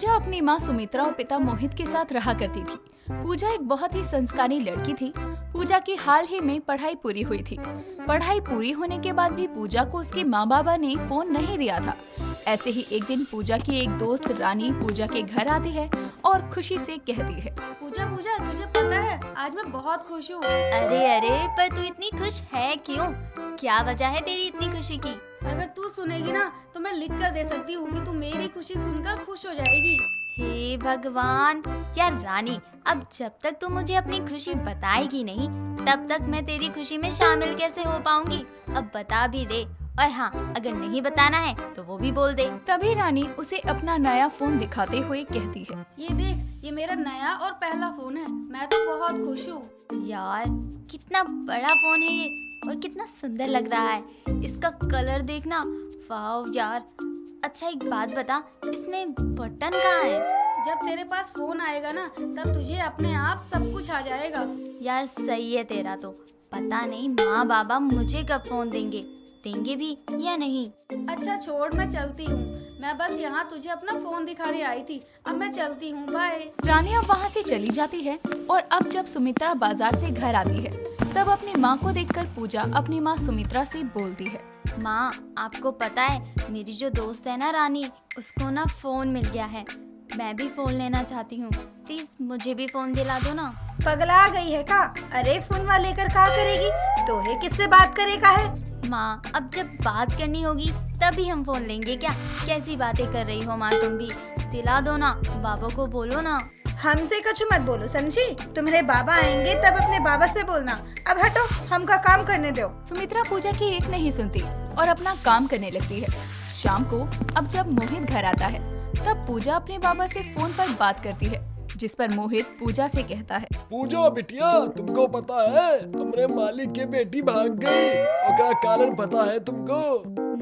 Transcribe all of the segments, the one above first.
पूजा अपनी माँ सुमित्रा और पिता मोहित के साथ रहा करती थी। पूजा एक बहुत ही संस्कारी लड़की थी। पूजा की हाल ही में पढ़ाई पूरी हुई थी। पढ़ाई पूरी होने के बाद भी पूजा को उसके माँ बाबा ने फोन नहीं दिया था। ऐसे ही एक दिन पूजा की एक दोस्त रानी पूजा के घर आती है और खुशी से कहती है, पूजा पूजा तुझे पता है आज मैं बहुत खुश हूँ। अरे अरे, पर तू इतनी खुश है क्यों? क्या वजह है तेरी इतनी खुशी की? अगर तू सुनेगी ना तो मैं लिख कर दे सकती हूँ कि तू मेरी खुशी सुनकर खुश हो जाएगी। हे भगवान, यार रानी, अब जब तक तू मुझे अपनी खुशी बताएगी नहीं तब तक मैं तेरी खुशी में शामिल कैसे हो पाऊंगी? अब बता भी दे, और हाँ, अगर नहीं बताना है तो वो भी बोल दे। तभी रानी उसे अपना नया फोन दिखाते हुए कहती है, ये देख, ये मेरा नया और पहला फोन है। मैं तो बहुत खुश हूँ। यार कितना बड़ा फोन है ये, और कितना सुंदर लग रहा है। इसका कलर देखना, वाव यार। अच्छा एक बात बता, इसमें बटन कहाँ है? जब तेरे पास फोन आएगा ना तब तुझे अपने आप सब कुछ आ जाएगा। यार सही है तेरा तो। पता नहीं माँ बाबा मुझे कब फोन देंगे भी या नहीं। अच्छा छोड़, मैं चलती हूँ। मैं बस यहाँ तुझे अपना फोन दिखाने आई थी। अब मैं चलती हूँ, बाय। रानी अब वहाँ से चली जाती है और अब जब सुमित्रा बाजार से घर आती है तब अपनी माँ को देखकर पूजा अपनी माँ सुमित्रा से बोलती है, माँ आपको पता है मेरी जो दोस्त है ना रानी, उसको ना फोन मिल गया है। मैं भी फोन लेना चाहती हूँ, प्लीज मुझे भी फोन दिला दो ना। पगला गई है का? अरे फोन वाले लेकर क्या करेगी? दोहे किससे बात करेगा है? माँ अब जब बात करनी होगी तभी हम फोन लेंगे क्या? कैसी बातें कर रही हो माँ तुम भी? दिला दो ना, बाबा को बोलो ना। हमसे कुछ मत बोलो समझी? तुम्हारे बाबा आएंगे तब अपने बाबा से बोलना। अब हटो, हमका काम करने दो। सुमित्रा पूजा की एक नहीं सुनती और अपना काम करने लगती है। शाम को अब जब मोहित घर आता है तब पूजा अपने बाबा से फोन पर बात करती है, जिस पर मोहित पूजा से कहता है, पूजा बिटिया, तुमको पता है हमरे मालिक के बेटी भाग गई, ओकरा कारण पता है तुमको?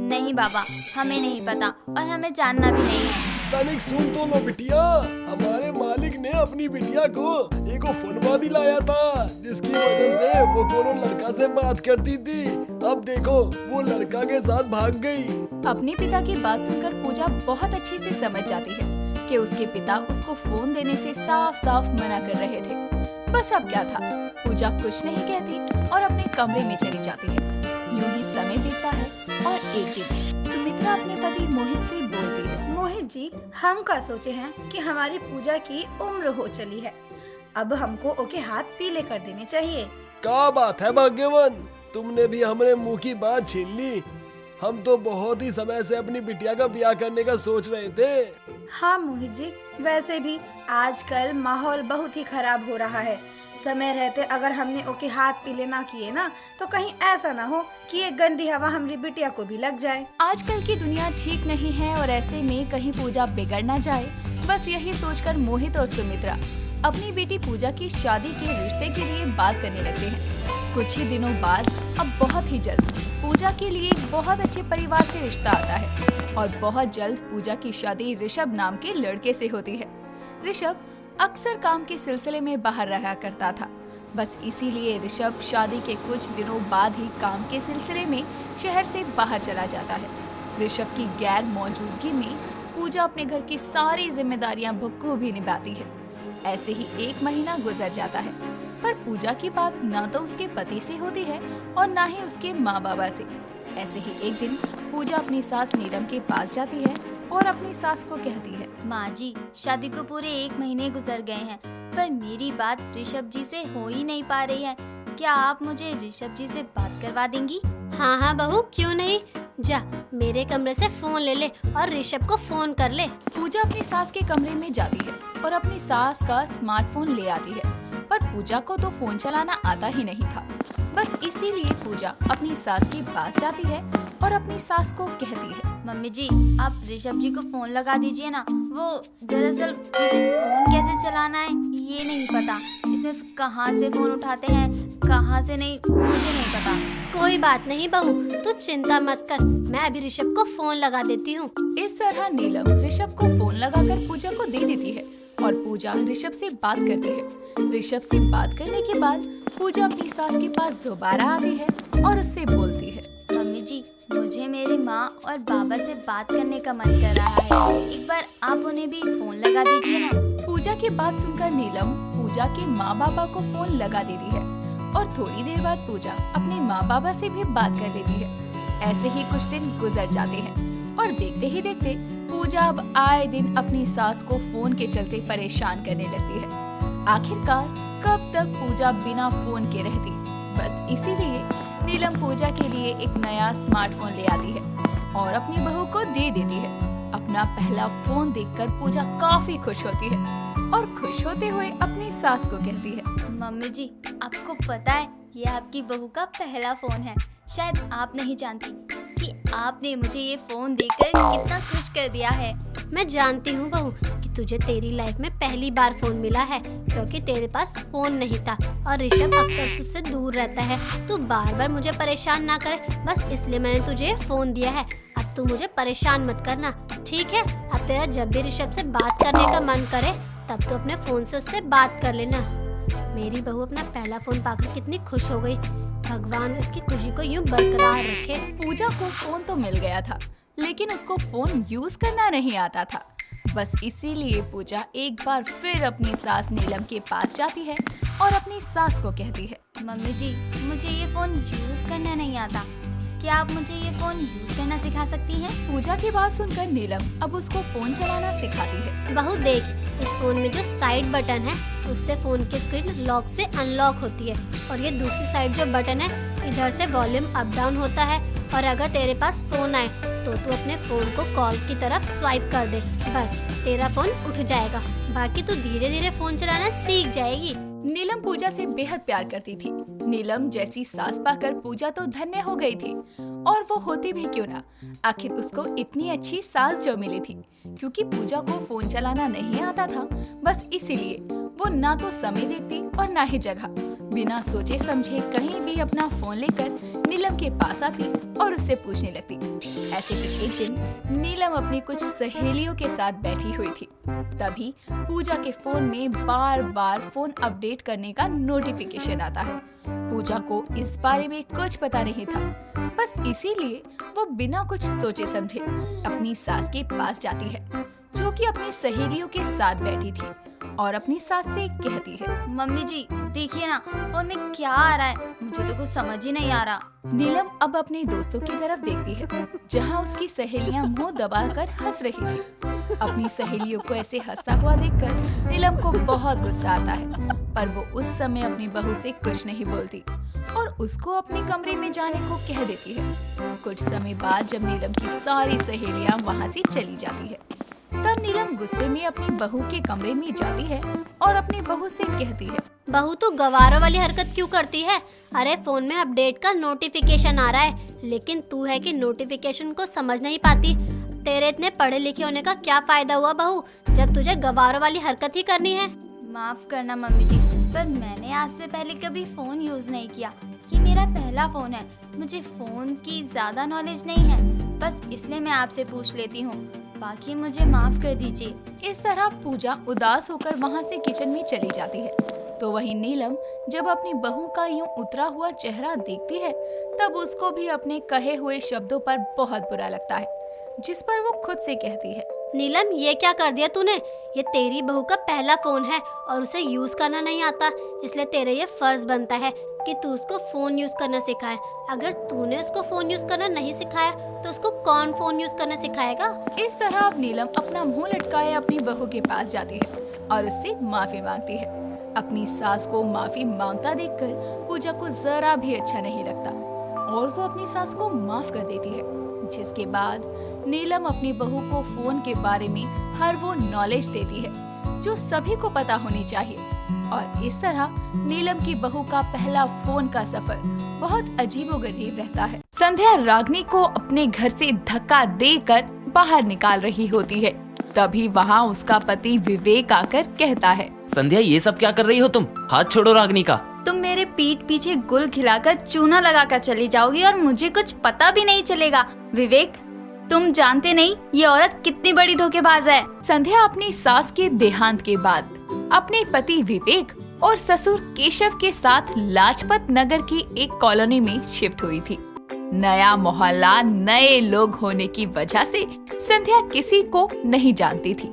नहीं बाबा, हमें नहीं पता और हमें जानना भी नहीं है। तनिक सुन तो लो बिटिया, हमारे मालिक ने अपनी बिटिया को एगो फोनवा दिलाया था, जिसकी वजह से वो कोनो लड़का से बात करती थी। अब देखो वो लड़का के साथ भाग गई। अपने पिता की बात सुनकर पूजा बहुत अच्छे से समझ जाती है कि उसके पिता उसको फोन देने से साफ साफ मना कर रहे थे। बस अब क्या था, पूजा कुछ नहीं कहती और अपने कमरे में चली जाती है। यूं ही समय बीतता है और एक दिन सुमित्रा अपने पति मोहित से बोलती है, मोहित जी, हम का सोचे हैं कि हमारी पूजा की उम्र हो चली है। अब हमको ओके हाथ पीले कर देने चाहिए। क्या बात है भाग्यवान, तुमने भी हमारे मुंह की बात छीन ली। हम तो बहुत ही समय से अपनी बिटिया का ब्याह करने का सोच रहे थे। हाँ मोहित जी, वैसे भी आजकल माहौल बहुत ही खराब हो रहा है। समय रहते अगर हमने ओके हाथ पीले ना किए ना तो कहीं ऐसा ना हो कि ये गंदी हवा हमारी बिटिया को भी लग जाए। आजकल की दुनिया ठीक नहीं है और ऐसे में कहीं पूजा बिगड़ ना जाए। बस यही सोचकर मोहित और सुमित्रा अपनी बेटी पूजा की शादी के रिश्ते के लिए बात करने लगते हैं। कुछ ही दिनों बाद अब बहुत ही जल्द पूजा के लिए एक बहुत अच्छे परिवार से रिश्ता आता है और बहुत जल्द पूजा की शादी ऋषभ नाम के लड़के से होती है। ऋषभ अक्सर काम के सिलसिले में बाहर रहा करता था। बस इसीलिए ऋषभ शादी के कुछ दिनों बाद ही काम के सिलसिले में शहर से बाहर चला जाता है। ऋषभ की गैर मौजूदगी में पूजा अपने घर की सारी जिम्मेदारियां बखूबी निभाती है। ऐसे ही एक महीना गुजर जाता है, पर पूजा की बात ना तो उसके पति से होती है और ना ही उसके माँ बाबा से। ऐसे ही एक दिन पूजा अपनी सास नीलम के पास जाती है और अपनी सास को कहती है, माँ जी, शादी को पूरे 1 महीने गुजर गए हैं, पर मेरी बात ऋषभ जी से हो ही नहीं पा रही है। क्या आप मुझे ऋषभ जी से बात करवा देंगी? हाँ हाँ बहू, क्यों नहीं। जा मेरे कमरे से फोन ले ले और ऋषभ को फोन कर ले। पूजा अपनी सास के कमरे में जाती है और अपनी सास का स्मार्टफोन ले आती है, पर पूजा को तो फोन चलाना आता ही नहीं था। बस इसीलिए पूजा अपनी सास के पास जाती है और अपनी सास को कहती है, मम्मी जी, आप ऋषभ जी को फोन लगा दीजिए ना। वो दरअसल मुझे फोन कैसे चलाना है ये नहीं पता। इसमें कहाँ से फोन उठाते हैं, कहाँ से नहीं, मुझे नहीं पता। कोई बात नहीं बहू, तू चिंता मत कर, मैं अभी ऋषभ को फोन लगा देती हूँ। इस तरह नीलम ऋषभ को फोन लगाकर पूजा को दे देती है और पूजा ऋषभ से बात करती है। ऋषभ से बात करने के बाद पूजा अपनी सास के पास दोबारा आती है और उससे बोलती है, मम्मी जी, मुझे मेरी माँ और बाबा से बात करने का मन कर रहा है। एक बार आप उन्हें भी फोन लगा दीजिए ना। पूजा की बात सुनकर नीलम पूजा के माँ बाबा को फोन लगा देती है और थोड़ी देर बाद पूजा अपने माँ बाबा से भी बात कर लेती है। ऐसे ही कुछ दिन गुजर जाते हैं और देखते ही देखते पूजा अब आए दिन अपनी सास को फोन के चलते परेशान करने लगती है। आखिरकार कब तक पूजा बिना फोन के रहती। बस इसीलिए नीलम पूजा के लिए एक नया स्मार्टफोन ले आती है और अपनी बहू को दे देती है। अपना पहला फोन देखकर पूजा काफी खुश होती है और खुश होते हुए अपनी सास को कहती है, मम्मी जी, आपको पता है ये आपकी बहू का पहला फोन है। शायद आप नहीं जानती कि आपने मुझे ये फोन देकर कितना खुश कर दिया है। मैं जानती हूँ बहू कि तुझे तेरी लाइफ में पहली बार फोन मिला है, क्योंकि तेरे पास फोन नहीं था और ऋषभ अक्सर तुझसे दूर रहता है। तू बार बार मुझे परेशान ना करे, बस इसलिए मैंने तुझे फोन दिया है। अब तू मुझे परेशान मत करना, ठीक है? अब तेरा जब भी ऋषभ से बात करने का मन करे तब तो अपने फोन से उससे बात कर लेना। मेरी बहू अपना पहला फोन पाकर कितनी खुश हो गई। भगवान उसकी खुशी को यूं बरकरार रखे। पूजा को फोन तो मिल गया था, लेकिन उसको फोन यूज करना नहीं आता था। बस इसीलिए पूजा एक बार फिर अपनी सास नीलम के पास जाती है और अपनी सास को कहती है, मम्मी जी, मुझे ये फोन यूज करना नहीं आता। क्या आप मुझे ये फोन यूज करना सिखा सकती हैं? पूजा की बात सुनकर नीलम अब उसको फोन चलाना सिखाती है। बहू देख, इस फोन में जो साइड बटन है उससे फोन की स्क्रीन लॉक से अनलॉक होती है और ये दूसरी साइड जो बटन है इधर से वॉल्यूम अप डाउन होता है। और अगर तेरे पास फोन आए तो तू अपने फोन को कॉल की तरफ स्वाइप कर दे, बस तेरा फोन उठ जाएगा। बाकी तू धीरे धीरे फोन चलाना सीख जाएगी। नीलम पूजा से बेहद प्यार करती थी। नीलम जैसी सास पाकर पूजा तो धन्य हो गई थी, और वो होती भी क्यों ना, आखिर उसको इतनी अच्छी सास जो मिली थी। क्योंकि पूजा को फोन चलाना नहीं आता था, बस इसीलिए वो ना तो समय देखती और ना ही जगह। बिना सोचे समझे कहीं भी अपना फोन लेकर नीलम के पास आती और उससे पूछने लगती। ऐसे ही एक दिन नीलम अपनी कुछ सहेलियों के साथ बैठी हुई थी। तभी पूजा के फोन में बार बार फोन अपडेट करने का नोटिफिकेशन आता है। पूजा को इस बारे में कुछ पता नहीं था, बस इसीलिए वो बिना कुछ सोचे समझे अपनी सास के पास जाती है, जो कि अपनी सहेलियों के साथ बैठी थी, और अपनी सास से कहती है, मम्मी जी, देखिए ना फोन में क्या आ रहा है, मुझे तो कुछ समझ ही नहीं आ रहा। नीलम अब अपने दोस्तों की तरफ देखती है, जहां उसकी सहेलियां मुंह दबाकर हंस रही थी। अपनी सहेलियों को ऐसे हंसता हुआ देखकर नीलम को बहुत गुस्सा आता है, पर वो उस समय अपनी बहू से कुछ नहीं बोलती और उसको अपने कमरे में जाने को कह देती है। कुछ समय बाद जब नीलम की सारी सहेलियां वहां से चली जाती है, तब नीलम गुस्से में अपनी बहू के कमरे में जाती है और अपनी बहू से कहती है, बहू तू गवारों वाली हरकत क्यों करती है? अरे फोन में अपडेट का नोटिफिकेशन आ रहा है, लेकिन तू है कि नोटिफिकेशन को समझ नहीं पाती। तेरे इतने पढ़े लिखे होने का क्या फायदा हुआ बहू, जब तुझे गवारों वाली हरकत ही करनी है। माफ करना मम्मी जी, पर मैंने आज से पहले कभी फोन यूज नहीं किया। ये मेरा पहला फोन है, मुझे फोन की ज्यादा नॉलेज नहीं है, बस इसलिए मैं आपसे पूछ लेती हूँ, बाकी मुझे माफ कर दीजिए। इस तरह पूजा उदास होकर वहां से किचन में चली जाती है। तो वहीं नीलम जब अपनी बहू का यूं उतरा हुआ चेहरा देखती है, तब उसको भी अपने कहे हुए शब्दों पर बहुत बुरा लगता है, जिस पर वो खुद से कहती है, नीलम ये क्या कर दिया तूने? ये तेरी बहू का पहला फोन है और उसे यूज करना नहीं आता, इसलिए तेरे ये फर्ज बनता है कि तू उसको फोन यूज करना सिखाए। अगर तूने उसको फोन यूज करना नहीं सिखाया तो उसको कौन फोन यूज करना सिखाएगा? इस तरह अब नीलम अपना मुंह लटकाए अपनी बहू के पास जाती है और उससे माफी मांगती है। अपनी सास को माफी मांगता देखकर पूजा को जरा भी अच्छा नहीं लगता और वो अपनी सास को माफ कर देती है, जिसके बाद नीलम अपनी बहू को फोन के बारे में हर वो नॉलेज देती है जो सभी को पता होनी चाहिए। और इस तरह नीलम की बहू का पहला फोन का सफर बहुत अजीबोगरीब रहता है। संध्या रागिनी को अपने घर से धक्का देकर बाहर निकाल रही होती है। तभी वहाँ उसका पति विवेक आकर कहता है, संध्या ये सब क्या कर रही हो तुम? हाथ छोड़ो रागिनी का। तुम मेरे पीठ पीछे गुल खिलाकर चूना लगाकर चली जाओगी और मुझे कुछ पता भी नहीं चलेगा। विवेक, तुम जानते नहीं ये औरत कितनी बड़ी धोखेबाज है। संध्या अपनी सास के देहांत के बाद अपने पति विवेक और ससुर केशव के साथ लाजपत नगर की एक कॉलोनी में शिफ्ट हुई थी। नया मोहल्ला, नए लोग होने की वजह से संध्या किसी को नहीं जानती थी।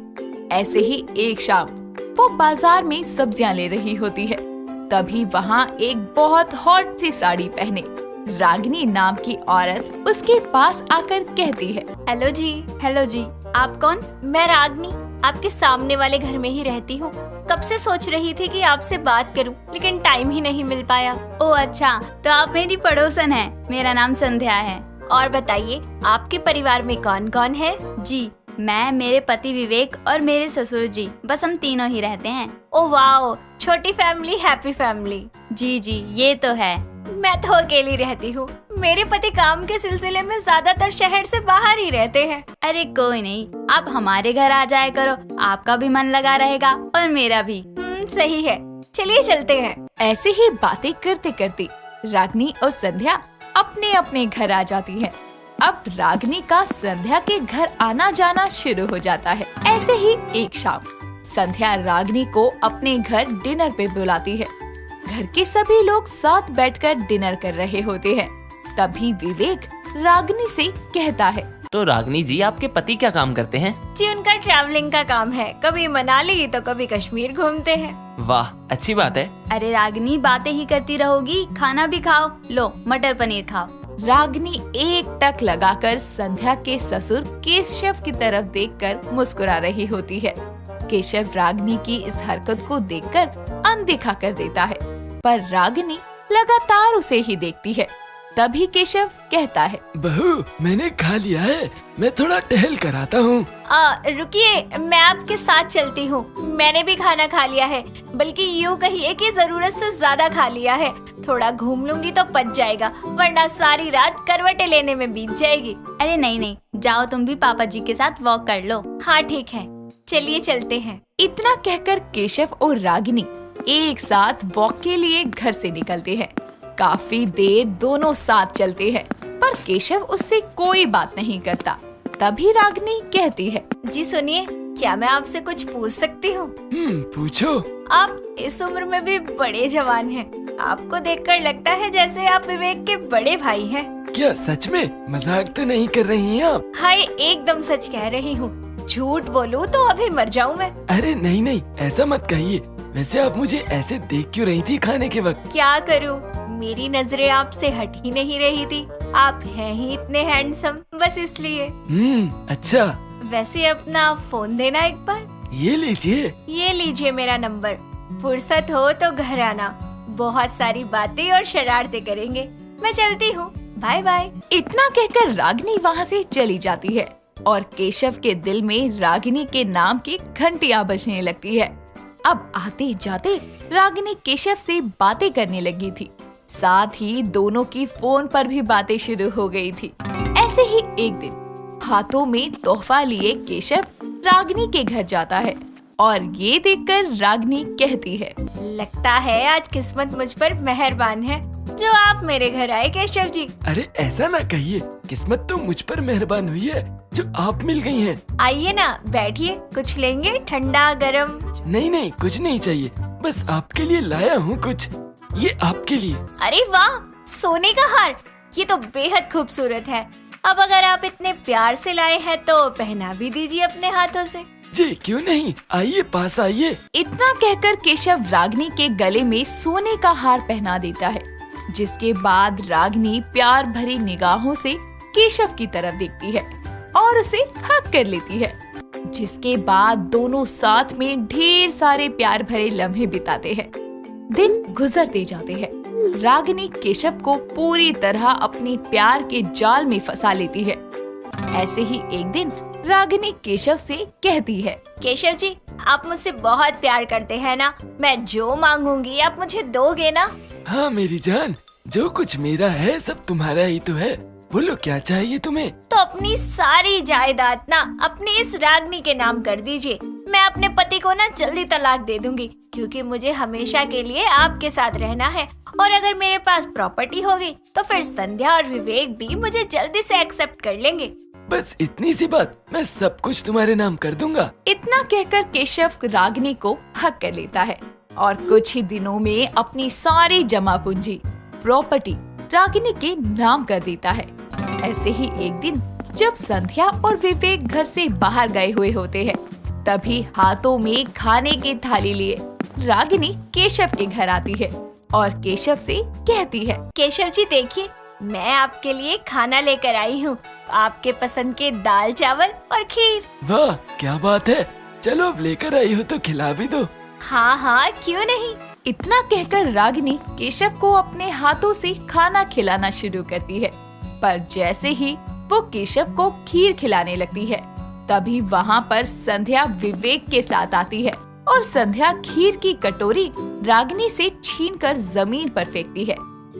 ऐसे ही एक शाम वो बाजार में सब्जियां ले रही होती है। तभी वहाँ एक बहुत हॉट सी साड़ी पहने रागिनी नाम की औरत उसके पास आकर कहती है, हेलो जी, आप कौन? मैं रागनी, आपके सामने वाले घर में ही रहती हूँ। कब से सोच रही थी कि आपसे बात करूं, लेकिन टाइम ही नहीं मिल पाया। ओ अच्छा, तो आप मेरी पड़ोसन हैं। मेरा नाम संध्या है। और बताइए, आपके परिवार में कौन कौन है? जी, मैं, मेरे पति विवेक और मेरे ससुर जी, बस हम तीनों ही रहते हैं। ओ वाओ, छोटी फैमिली, हैप्पी फैमिली। जी, ये तो है। मैं तो अकेली रहती हूँ। मेरे पति काम के सिलसिले में ज्यादातर शहर से बाहर ही रहते हैं। अरे कोई नहीं, आप हमारे घर आ जाया करो, आपका भी मन लगा रहेगा और मेरा भी। सही है, चलिए चलते हैं। ऐसे ही बातें करते करते रागिनी और संध्या अपने अपने घर आ जाती है। अब रागिनी का संध्या के घर आना जाना शुरू हो जाता है। ऐसे ही एक शाम संध्या रागिनी को अपने घर डिनर पे बुलाती है। घर के सभी लोग साथ बैठकर डिनर कर रहे होते हैं। तभी विवेक रागिनी से कहता है, तो रागिनी जी, आपके पति क्या काम करते हैं? जी, उनका ट्रैवलिंग का काम है। कभी मनाली तो कभी कश्मीर घूमते हैं। वाह, अच्छी बात है। अरे रागिनी, बातें ही करती रहोगी, खाना भी खाओ। लो, मटर पनीर खाओ। रागिनी एक टक लगाकर संध्या के ससुर केशव की तरफ देखकर मुस्कुरा रही होती है। केशव रागिनी की इस हरकत को देखकर अनदेखा कर देता है, पर रागिनी लगातार उसे ही देखती है। तभी केशव कहता है, बहू, मैंने खा लिया है, मैं थोड़ा टहल कर आता हूँ। रुकिए, मैं आपके साथ चलती हूँ। मैंने भी खाना खा लिया है, बल्कि यूँ कहिए कि जरूरत से ज्यादा खा लिया है। थोड़ा घूम लूंगी तो पच जाएगा, वरना सारी रात करवटें लेने में बीत जाएगी। अरे नहीं, जाओ तुम भी पापा जी के साथ वॉक कर लो। हाँ ठीक है, चलिए चलते हैं। इतना कहकर केशव और रागिनी एक साथ वॉक के लिए घर से निकलते हैं। काफी देर दोनों साथ चलते हैं, पर केशव उससे कोई बात नहीं करता। तभी रागिनी कहती है, जी सुनिए, क्या मैं आपसे कुछ पूछ सकती हूँ? पूछो। आप इस उम्र में भी बड़े जवान हैं। आपको देखकर लगता है जैसे आप विवेक के बड़े भाई हैं। क्या सच में? मजाक तो नहीं कर रही हैं आप? हाय, एकदम सच कह रही हूँ। झूठ बोलूं तो अभी मर जाऊं मैं। अरे नहीं, ऐसा मत कहिए। वैसे आप मुझे ऐसे देख क्यों रही थी खाने के वक्त? क्या करूं, मेरी नजरें आपसे हट ही नहीं रही थी। आप हैं ही इतने हैंडसम, बस इसलिए। अच्छा। वैसे अपना फोन देना एक बार। ये लीजिए मेरा नंबर। फुर्सत हो तो घर आना, बहुत सारी बातें और शरारतें करेंगे। मैं चलती हूँ, बाय बाय। इतना कहकर रागिनी वहाँ से चली जाती है और केशव के दिल में रागिनी के नाम की घंटियां बजने लगती है। अब आते जाते रागिनी केशव से बातें करने लगी थी, साथ ही दोनों की फोन पर भी बातें शुरू हो गई थी। ऐसे ही एक दिन हाथों में तोहफा लिए केशव रागिनी के घर जाता है और ये देखकर रागिनी कहती है, लगता है आज किस्मत मुझ पर मेहरबान है जो आप मेरे घर आए केशव जी। अरे ऐसा ना कहिए, किस्मत तो मुझ पर मेहरबान हुई है जो आप मिल गई हैं। आइए ना, बैठिए, कुछ लेंगे? ठंडा गरम? नहीं, कुछ नहीं चाहिए, बस आपके लिए लाया हूँ कुछ। ये आपके लिए। अरे वाह, सोने का हार, ये तो बेहद खूबसूरत है। अब अगर आप इतने प्यार से लाए हैं तो पहना भी दीजिए अपने हाथों से। जी क्यों नहीं, आइए पास आइए। इतना कहकर केशव रागिनी के गले में सोने का हार पहना देता है, जिसके बाद रागिनी प्यार भरी निगाहों से केशव की तरफ देखती है और उसे हक कर लेती है, जिसके बाद दोनों साथ में ढेर सारे प्यार भरे लम्हे बिताते हैं। दिन गुजरते जाते हैं। रागिनी केशव को पूरी तरह अपने प्यार के जाल में फंसा लेती है। ऐसे ही एक दिन रागिनी केशव से कहती है, केशव जी, आप मुझसे बहुत प्यार करते हैं ना? मैं जो मांगूंगी आप मुझे दोगे ना? हाँ मेरी जान, जो कुछ मेरा है सब तुम्हारा ही तो है। बोलो क्या चाहिए तुम्हें? तो अपनी सारी जायदाद ना अपनी इस रागिनी के नाम कर दीजिए। मैं अपने पति को ना जल्दी तलाक दे दूंगी, क्योंकि मुझे हमेशा के लिए आपके साथ रहना है। और अगर मेरे पास प्रॉपर्टी होगी तो फिर संध्या और विवेक भी मुझे जल्दी से एक्सेप्ट कर लेंगे। बस इतनी सी बात, मैं सब कुछ तुम्हारे नाम कर दूंगा। इतना कहकर केशव रागिनी को हक कर लेता है और कुछ ही दिनों में अपनी सारी जमा पूंजी प्रॉपर्टी रागिनी के नाम कर देता है। ऐसे ही एक दिन जब संध्या और विवेक घर से बाहर गए हुए होते हैं, तभी हाथों में खाने की थाली लिए रागिनी केशव के घर आती है और केशव से कहती है, केशव जी देखिए, मैं आपके लिए खाना लेकर आई हूँ। आपके पसंद के दाल चावल और खीर। वाह क्या बात है, चलो अब लेकर आई हो तो खिला भी दो। हाँ हाँ क्यों नहीं। इतना कहकर रागिनी केशव को अपने हाथों से खाना खिलाना शुरू करती है। पर जैसे ही वो केशव को खीर खिलाने लगती है, तभी वहाँ पर संध्या विवेक के साथ आती है और संध्या खीर की कटोरी रागिनी से छीनकर जमीन पर फेंकती है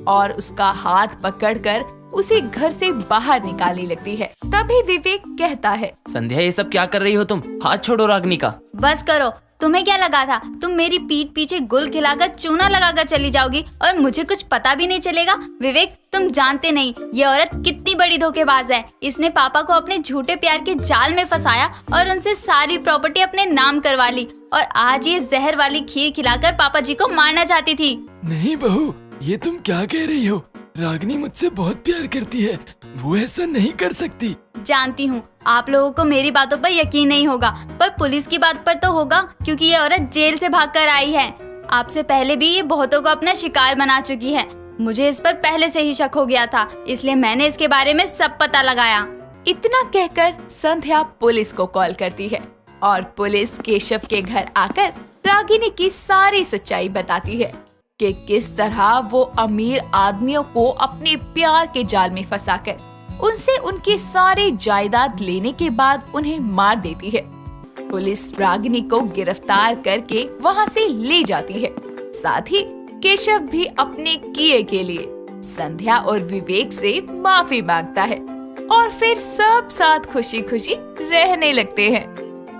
और उसका हाथ पकड़कर उसे घर से बाहर निकालने लगती है। तभी विवेक कहता है, संध्या ये सब क्या कर रही हो तुम? हाथ छोड़ो रागिनी का। बस करो, तुम्हें क्या लगा था तुम मेरी पीठ पीछे गुल खिलाकर चूना लगाकर चली जाओगी और मुझे कुछ पता भी नहीं चलेगा? विवेक, तुम जानते नहीं ये औरत कितनी बड़ी धोखेबाज है। इसने पापा को अपने झूठे प्यार के जाल में फंसाया और उनसे सारी प्रॉपर्टी अपने नाम करवा ली और आज ये जहर वाली खीर खिलाकर पापा जी को मारना चाहती थी। नहीं बहू, ये तुम क्या कह रही हो? रागिनी मुझसे बहुत प्यार करती है, वो ऐसा नहीं कर सकती। जानती हूँ आप लोगों को मेरी बातों पर यकीन नहीं होगा, पर पुलिस की बात पर तो होगा, क्योंकि ये औरत जेल से भागकर आई है। आपसे पहले भी ये बहुतों को अपना शिकार बना चुकी है। मुझे इस पर पहले से ही शक हो गया था, इसलिए मैंने इसके बारे में सब पता लगाया। इतना कहकर संध्या पुलिस को कॉल करती है और पुलिस केशव के घर आकर रागिनी की सारी सच्चाई बताती है कि किस तरह वो अमीर आदमियों को अपने प्यार के जाल में फंसाकर उनसे उनकी सारी जायदाद लेने के बाद उन्हें मार देती है। पुलिस रागिनी को गिरफ्तार करके वहाँ से ले जाती है। साथ ही केशव भी अपने किए के लिए संध्या और विवेक से माफी मांगता है और फिर सब साथ खुशी खुशी रहने लगते हैं।